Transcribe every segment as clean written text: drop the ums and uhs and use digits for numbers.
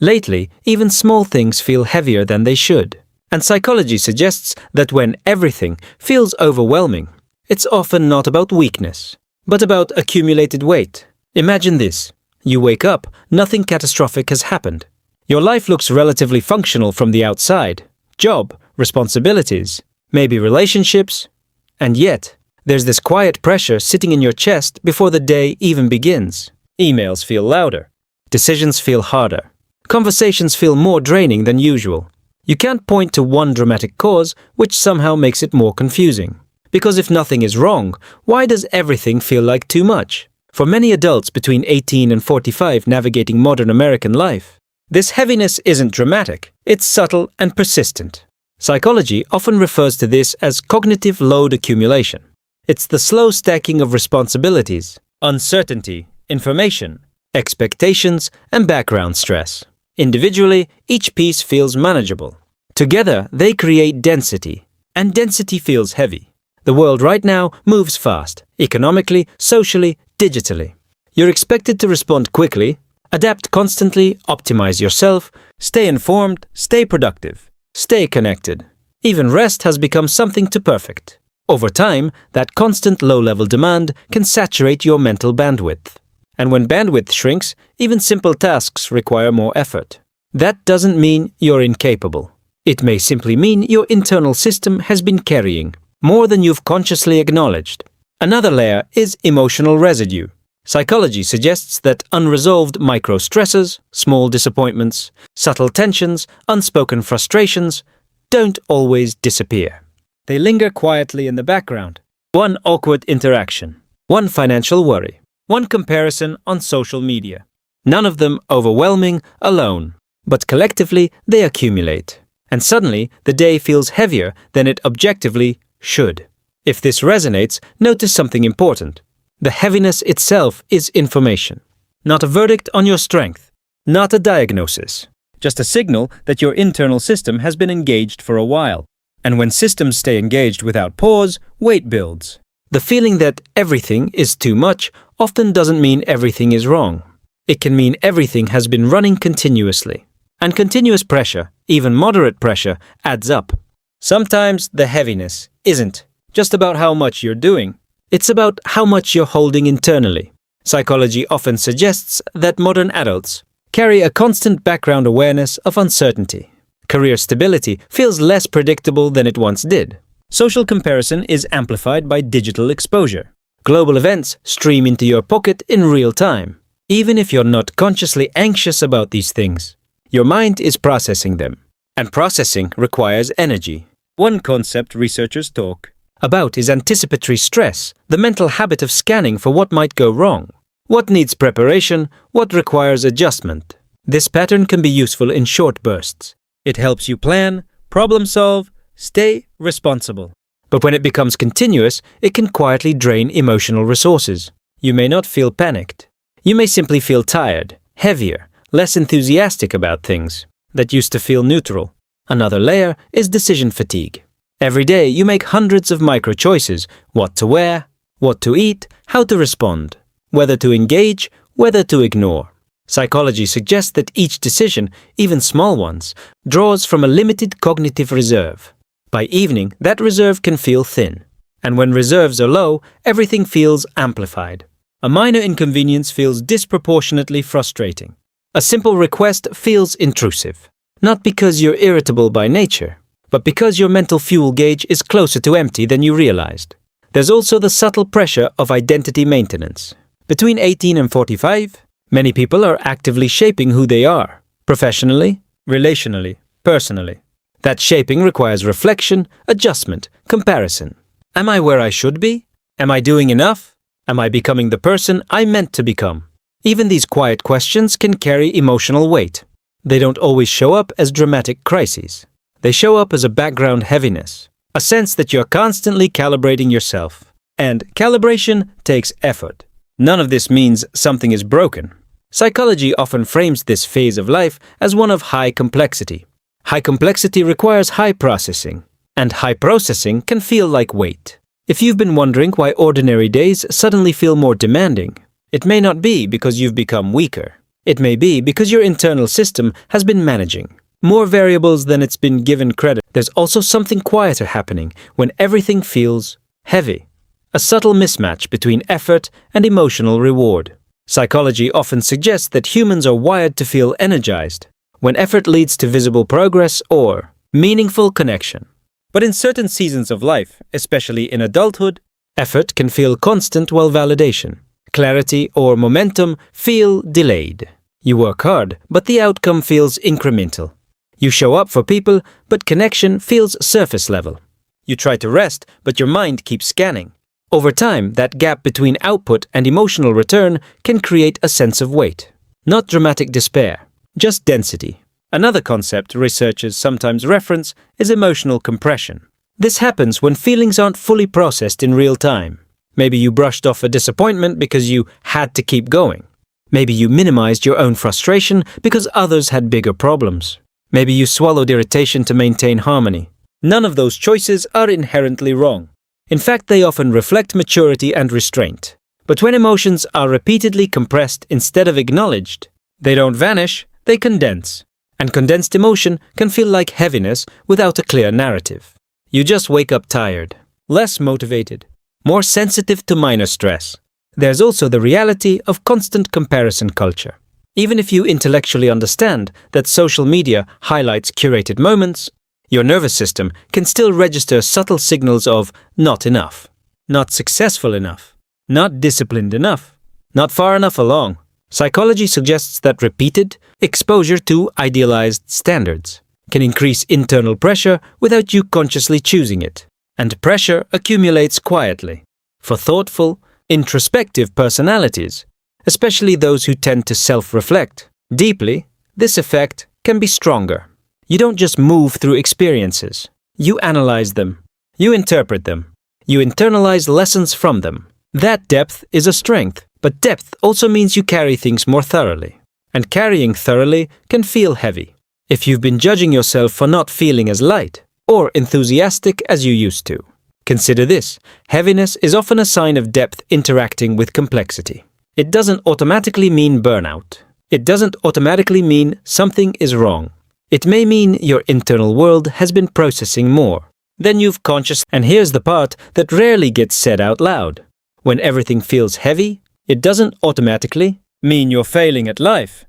Lately, even small things feel heavier than they should. And psychology suggests that when everything feels overwhelming, it's often not about weakness, but about accumulated weight. Imagine this. You wake up, nothing catastrophic has happened. Your life looks relatively functional from the outside. Job, responsibilities, maybe relationships. And yet, there's this quiet pressure sitting in your chest before the day even begins. Emails feel louder. Decisions feel harder. Conversations feel more draining than usual. You can't point to one dramatic cause, which somehow makes it more confusing. Because if nothing is wrong, why does everything feel like too much? For many adults between 18 and 45 navigating modern American life, this heaviness isn't dramatic, it's subtle and persistent. Psychology often refers to this as cognitive load accumulation. It's the slow stacking of responsibilities, uncertainty, information, expectations, and background stress. Individually, each piece feels manageable. Together, they create density, and density feels heavy. The world right now moves fast, economically, socially, digitally. You're expected to respond quickly, adapt constantly, optimize yourself, stay informed, stay productive, stay connected. Even rest has become something too perfect. Over time, that constant low-level demand can saturate your mental bandwidth. And when bandwidth shrinks, even simple tasks require more effort. That doesn't mean you're incapable. It may simply mean your internal system has been carrying more than you've consciously acknowledged. Another layer is emotional residue. Psychology suggests that unresolved micro-stresses, small disappointments, subtle tensions, unspoken frustrations don't always disappear. They linger quietly in the background. One awkward interaction, one financial worry, one comparison on social media. None of them overwhelming alone, but collectively they accumulate. And suddenly the day feels heavier than it objectively should. If this resonates, notice something important. The heaviness itself is information, not a verdict on your strength, not a diagnosis, just a signal that your internal system has been engaged for a while. And when systems stay engaged without pause, weight builds. The feeling that everything is too much often doesn't mean everything is wrong. It can mean everything has been running continuously. And continuous pressure, even moderate pressure, adds up. Sometimes the heaviness isn't just about how much you're doing. It's about how much you're holding internally. Psychology often suggests that modern adults carry a constant background awareness of uncertainty. Career stability feels less predictable than it once did. Social comparison is amplified by digital exposure. Global events stream into your pocket in real time. Even if you're not consciously anxious about these things, your mind is processing them. And processing requires energy. One concept researchers talk about is anticipatory stress, the mental habit of scanning for what might go wrong. What needs preparation, what requires adjustment. This pattern can be useful in short bursts. It helps you plan, problem solve, stay responsible. But when it becomes continuous, it can quietly drain emotional resources. You may not feel panicked. You may simply feel tired, heavier, less enthusiastic about things that used to feel neutral. Another layer is decision fatigue. Every day you make hundreds of micro choices: what to wear, what to eat, how to respond, whether to engage, whether to ignore. Psychology suggests that each decision, even small ones, draws from a limited cognitive reserve. By evening, that reserve can feel thin. And when reserves are low, everything feels amplified. A minor inconvenience feels disproportionately frustrating. A simple request feels intrusive. Not because you're irritable by nature, but because your mental fuel gauge is closer to empty than you realized. There's also the subtle pressure of identity maintenance. Between 18 and 45, many people are actively shaping who they are, professionally, relationally, personally. That shaping requires reflection, adjustment, comparison. Am I where I should be? Am I doing enough? Am I becoming the person I meant to become? Even these quiet questions can carry emotional weight. They don't always show up as dramatic crises. They show up as a background heaviness, a sense that you're constantly calibrating yourself. And calibration takes effort. None of this means something is broken. Psychology often frames this phase of life as one of high complexity. High complexity requires high processing, and high processing can feel like weight. If you've been wondering why ordinary days suddenly feel more demanding, it may not be because you've become weaker. It may be because your internal system has been managing more variables than it's been given credit. There's also something quieter happening when everything feels heavy. A subtle mismatch between effort and emotional reward. Psychology often suggests that humans are wired to feel energized when effort leads to visible progress or meaningful connection. But in certain seasons of life, especially in adulthood, effort can feel constant while validation, clarity, or momentum feel delayed. You work hard, but the outcome feels incremental. You show up for people, but connection feels surface level. You try to rest, but your mind keeps scanning. Over time, that gap between output and emotional return can create a sense of weight. Not dramatic despair, just density. Another concept researchers sometimes reference is emotional compression. This happens when feelings aren't fully processed in real time. Maybe you brushed off a disappointment because you had to keep going. Maybe you minimized your own frustration because others had bigger problems. Maybe you swallowed irritation to maintain harmony. None of those choices are inherently wrong. In fact, they often reflect maturity and restraint. But when emotions are repeatedly compressed instead of acknowledged, they don't vanish, they condense. And condensed emotion can feel like heaviness without a clear narrative. You just wake up tired, less motivated, more sensitive to minor stress. There's also the reality of constant comparison culture. Even if you intellectually understand that social media highlights curated moments, your nervous system can still register subtle signals of not enough, not successful enough, not disciplined enough, not far enough along. Psychology suggests that repeated exposure to idealized standards can increase internal pressure without you consciously choosing it. And pressure accumulates quietly. For thoughtful, introspective personalities, especially those who tend to self-reflect deeply, this effect can be stronger. You don't just move through experiences. You analyze them. You interpret them. You internalize lessons from them. That depth is a strength, but depth also means you carry things more thoroughly. And carrying thoroughly can feel heavy. If you've been judging yourself for not feeling as light or enthusiastic as you used to, consider this. Heaviness is often a sign of depth interacting with complexity. It doesn't automatically mean burnout. It doesn't automatically mean something is wrong. It may mean your internal world has been processing more than you've consciously. And here's the part that rarely gets said out loud. When everything feels heavy, it doesn't automatically mean you're failing at life.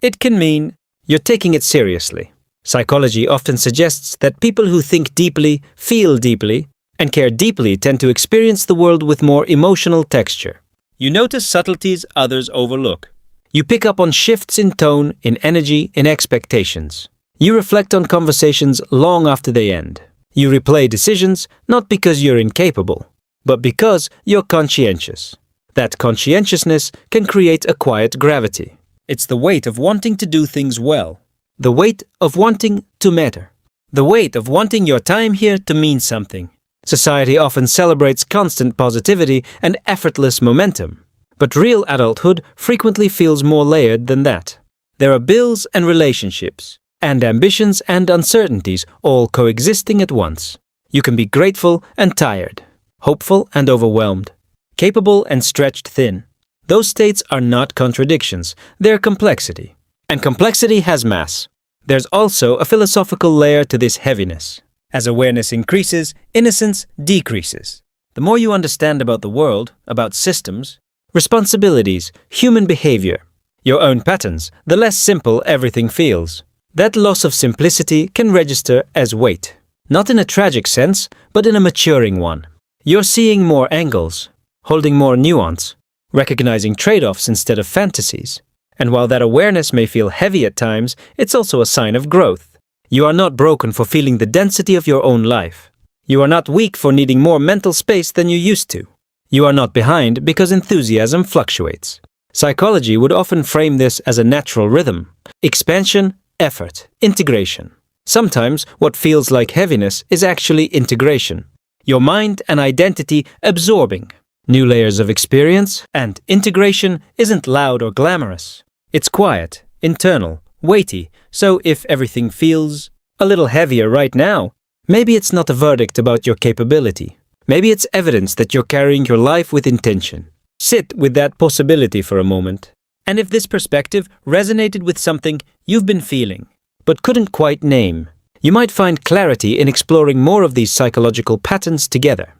It can mean you're taking it seriously. Psychology often suggests that people who think deeply, feel deeply, and care deeply tend to experience the world with more emotional texture. You notice subtleties others overlook. You pick up on shifts in tone, in energy, in expectations. You reflect on conversations long after they end. You replay decisions not because you're incapable, but because you're conscientious. That conscientiousness can create a quiet gravity. It's the weight of wanting to do things well. The weight of wanting to matter. The weight of wanting your time here to mean something. Society often celebrates constant positivity and effortless momentum. But real adulthood frequently feels more layered than that. There are bills and relationships, and ambitions and uncertainties all coexisting at once. You can be grateful and tired, hopeful and overwhelmed, capable and stretched thin. Those states are not contradictions, they're complexity. And complexity has mass. There's also a philosophical layer to this heaviness. As awareness increases, innocence decreases. The more you understand about the world, about systems, responsibilities, human behavior, your own patterns, the less simple everything feels. That loss of simplicity can register as weight. Not in a tragic sense, but in a maturing one. You're seeing more angles, holding more nuance, recognizing trade-offs instead of fantasies. And while that awareness may feel heavy at times, it's also a sign of growth. You are not broken for feeling the density of your own life. You are not weak for needing more mental space than you used to. You are not behind because enthusiasm fluctuates. Psychology would often frame this as a natural rhythm. Expansion, effort, integration. Sometimes what feels like heaviness is actually integration. Your mind and identity absorbing new layers of experience, and integration isn't loud or glamorous. It's quiet, internal, weighty, so if everything feels a little heavier right now, maybe it's not a verdict about your capability. Maybe it's evidence that you're carrying your life with intention. Sit with that possibility for a moment and if this perspective resonated with something you've been feeling, but couldn't quite name. You might find clarity in exploring more of these psychological patterns together.